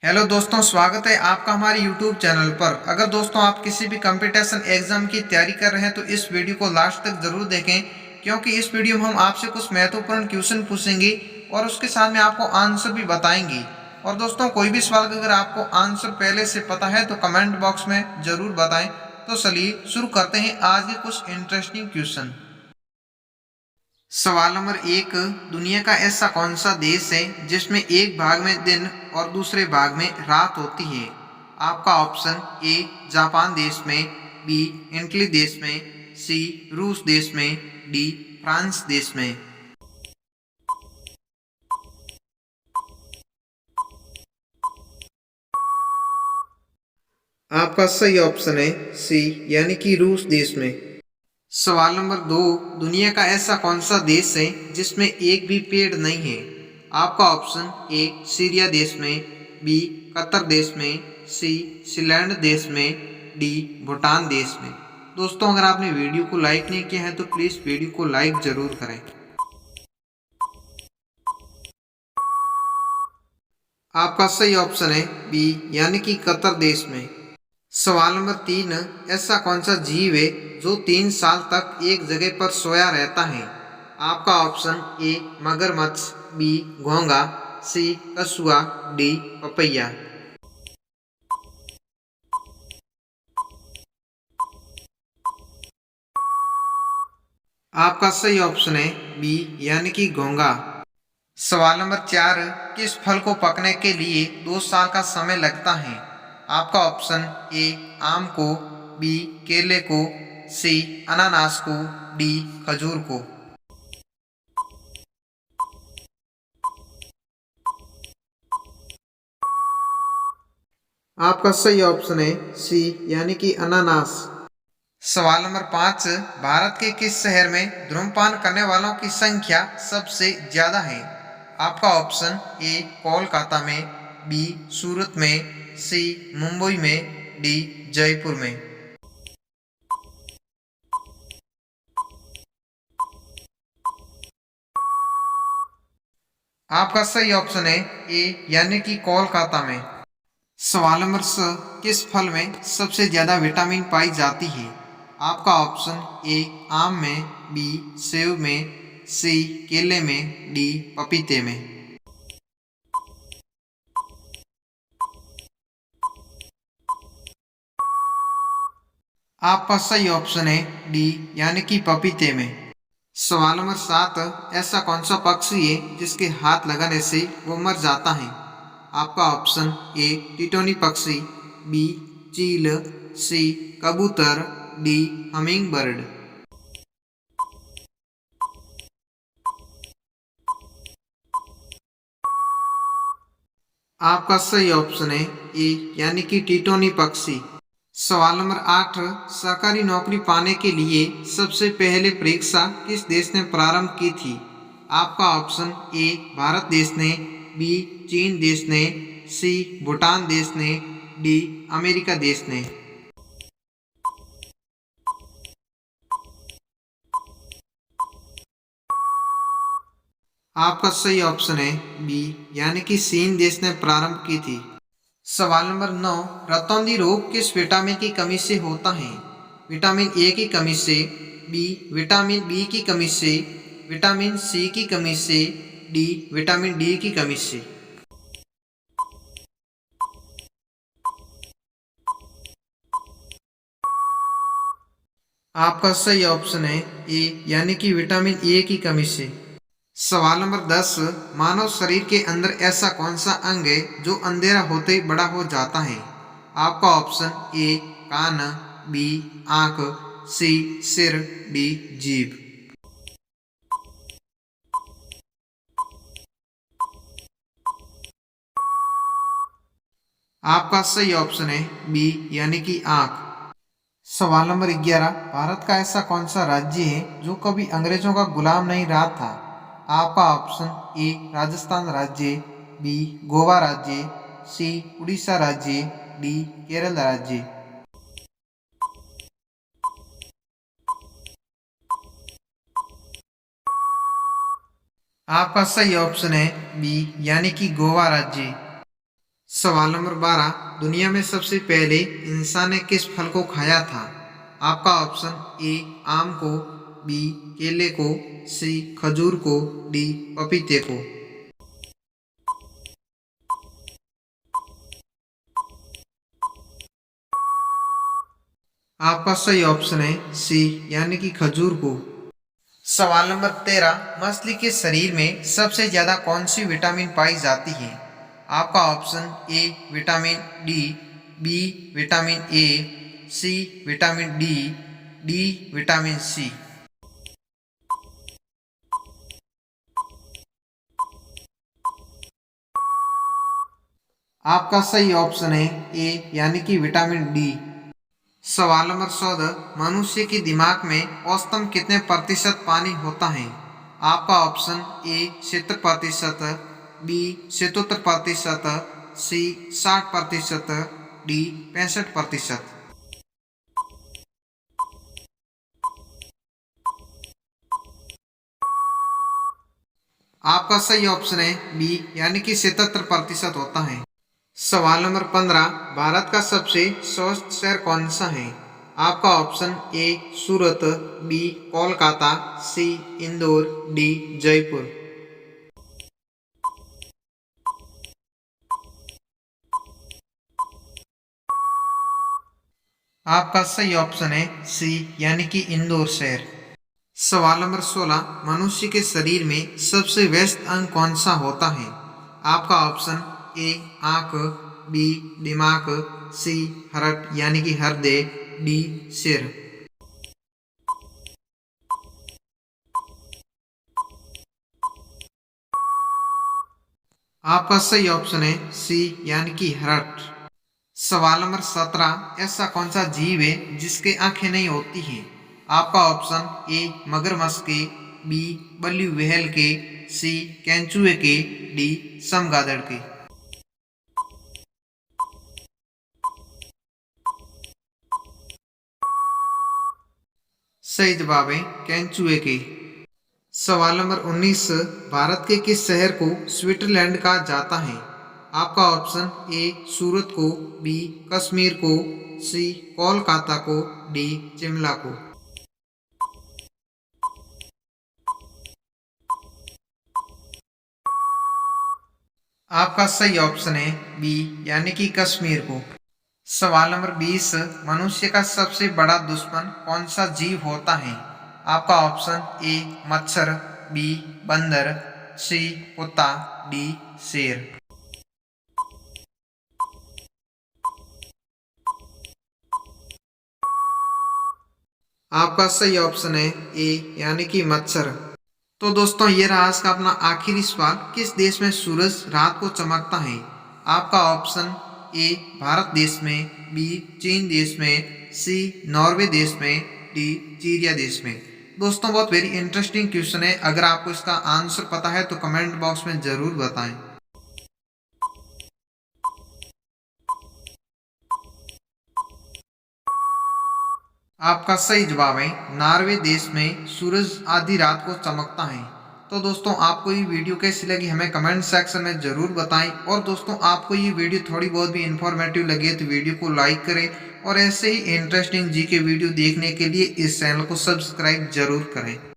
Hello दोस्तों, स्वागत है आपका हमारे YouTube चैनल पर। अगर दोस्तों आप किसी भी कंपटीशन एग्जाम की तैयारी कर रहे हैं तो इस वीडियो को लास्ट तक जरूर देखें, क्योंकि इस वीडियो में हम आपसे कुछ महत्वपूर्ण क्वेश्चन पूछेंगे और उसके साथ में आपको आंसर भी बताएंगे। और दोस्तों कोई भी सवाल का अगर आपको आंसर पहले से पता है तो कमेंट बॉक्स में जरूर बताएं। तो चलिए शुरू करते हैं आज के कुछ इंटरेस्टिंग क्वेश्चन। सवाल नंबर 1, दुनिया का ऐसा कौन सा देश है जिसमें एक भाग में दिन और दूसरे भाग में रात होती है? आपका ऑप्शन ए जापान देश में, बी इटली देश में, सी रूस देश में, डी फ्रांस देश में। आपका सही ऑप्शन है सी, यानी कि रूस देश में। सवाल नंबर 2, दुनिया का ऐसा कौन सा देश है जिसमें एक भी पेड़ नहीं है? आपका ऑप्शन ए सीरिया देश में, बी कतर देश में, सी स्विट्जरलैंड देश में, डी भूटान देश में। दोस्तों अगर आपने वीडियो को लाइक नहीं किया है तो प्लीज़ वीडियो को लाइक जरूर करें। आपका सही ऑप्शन है बी, यानी कि कतर देश में। सवाल नंबर 3, ऐसा कौन सा जीव है जो 3 साल तक एक जगह पर सोया रहता है? आपका ऑप्शन ए मगरमच्छ, बी घोंगा, सी कछुआ, डी पपैया। आपका सही ऑप्शन है बी, यानी कि घोंगा। सवाल नंबर 4, किस फल को पकने के लिए 2 साल का समय लगता है? आपका ऑप्शन ए आम को, बी केले को, सी अनानास को, डी खजूर को। आपका सही ऑप्शन है सी, यानी कि अनानास। सवाल नंबर 5, भारत के किस शहर में धूम्रपान करने वालों की संख्या सबसे ज्यादा है? आपका ऑप्शन ए कोलकाता में, बी सूरत में, सी मुंबई में, डी जयपुर में। आपका सही ऑप्शन है ए, यानी कि कोलकाता में। सवाल नंबर 6, किस फल में सबसे ज्यादा विटामिन पाई जाती है? आपका ऑप्शन ए आम में, बी सेब में, सी केले में, डी पपीते में। आपका सही ऑप्शन है डी, यानी कि पपीते में। सवाल नंबर 7, ऐसा कौन सा पक्षी है जिसके हाथ लगाने से वो मर जाता है? आपका ऑप्शन ए टिटोनी पक्षी, बी चील, सी कबूतर, डी हमिंग बर्ड। आपका सही ऑप्शन है ए, यानी कि टिटोनी पक्षी। सवाल नंबर 8, सरकारी नौकरी पाने के लिए सबसे पहले परीक्षा किस देश ने प्रारंभ की थी? आपका ऑप्शन ए भारत देश ने, बी चीन देश ने, सी भूटान देश ने, डी अमेरिका देश ने। आपका सही ऑप्शन है बी, यानी कि चीन देश ने प्रारंभ की थी। सवाल नंबर 9, रतौंधी रोग किस विटामिन की कमी से होता है? विटामिन ए की कमी से, बी विटामिन बी की कमी से, विटामिन सी की कमी से, डी विटामिन डी की कमी से। आपका सही ऑप्शन है ए, यानी कि विटामिन ए की कमी से। सवाल नंबर 10, मानव शरीर के अंदर ऐसा कौन सा अंग है जो अंधेरा होते ही बड़ा हो जाता है? आपका ऑप्शन ए कान, बी आंख, सी सिर, डी जीभ। आपका सही ऑप्शन है बी, यानी कि आंख। सवाल नंबर 11, भारत का ऐसा कौन सा राज्य है जो कभी अंग्रेजों का गुलाम नहीं रहा था? आपका ऑप्शन ए राजस्थान राज्य, बी गोवा राज्य, सी उड़ीसा राज्य, डी केरल राज्य। आपका सही ऑप्शन है बी, यानी कि गोवा राज्य। सवाल नंबर 12, दुनिया में सबसे पहले इंसान ने किस फल को खाया था? आपका ऑप्शन ए आम को, बी केले को, सी खजूर को, डी पपीते को। आपका सही ऑप्शन है सी यानी कि खजूर को। सवाल नंबर 13, मछली के शरीर में सबसे ज्यादा कौन सी विटामिन पाई जाती है? आपका option A vitamin D, B vitamin A, C vitamin D, D vitamin C. आपका सही ऑप्शन है ए यानी कि विटामिन डी। सवाल नंबर 14, मनुष्य के दिमाग में औसतन कितने प्रतिशत पानी होता है? आपका option A 70%, B 77%, C 60%, D 65%। आपका सही ऑप्शन है बी यानी कि 77% होता है। सवाल नंबर 15, भारत का सबसे स्वस्थ शहर कौन सा है? आपका option A Surat, B Kolkata, C Indore, D Jaipur. आपका सही ऑप्शन है सी यानी कि इंदौर शहर। सवाल नंबर 16, मनुष्य के शरीर में सबसे व्यस्त अंग कौन सा होता है? आपका ऑप्शन ए आंख, बी दिमाग, सी हर्ट यानी कि हृदय, डी सिर। आपका सही ऑप्शन है सी यानी कि हर्ट। सवाल नंबर 17, ऐसा कौन सा जीव है जिसके आंखें नहीं होती हैं? आपका ऑप्शन ए मगरमच्छ के, बी बल्ली व्हेल के, सी केंचुए के, डी चमगादड़ के। सही जवाब है केंचुए के। सवाल नंबर 19, भारत के किस शहर को स्विट्जरलैंड कहा जाता है? आपका ऑप्शन ए सूरत को, बी कश्मीर को, सी कोलकाता को, डी शिमला को। आपका सही ऑप्शन है बी यानी कि कश्मीर को। सवाल नंबर 20, मनुष्य का सबसे बड़ा दुश्मन कौन सा जीव होता है? आपका ऑप्शन ए मच्छर, बी बंदर, सी कुत्ता, डी शेर। आपका सही ऑप्शन है ए यानी कि मच्छर। तो दोस्तों ये रहा आज का अपना आखिरी सवाल, किस देश में सूरज रात को चमकता है? आपका ऑप्शन ए भारत देश में, बी चीन देश में, सी नॉर्वे देश में, डी सीरिया देश में। दोस्तों बहुत वेरी इंटरेस्टिंग क्वेश्चन है, अगर आपको इसका आंसर पता है तो कमेंट बॉक्स में जरूर बताएं। आपका सही जवाब है नॉर्वे देश में सूरज आधी रात को चमकता है। तो दोस्तों आपको ये वीडियो कैसी लगी हमें कमेंट सेक्शन में जरूर बताएं, और दोस्तों आपको ये वीडियो थोड़ी बहुत भी इंफॉर्मेटिव लगे तो वीडियो को लाइक करें, और ऐसे ही इंटरेस्टिंग जी के वीडियो देखने के लिए इस चैनल को सब्सक्राइब जरूर करें।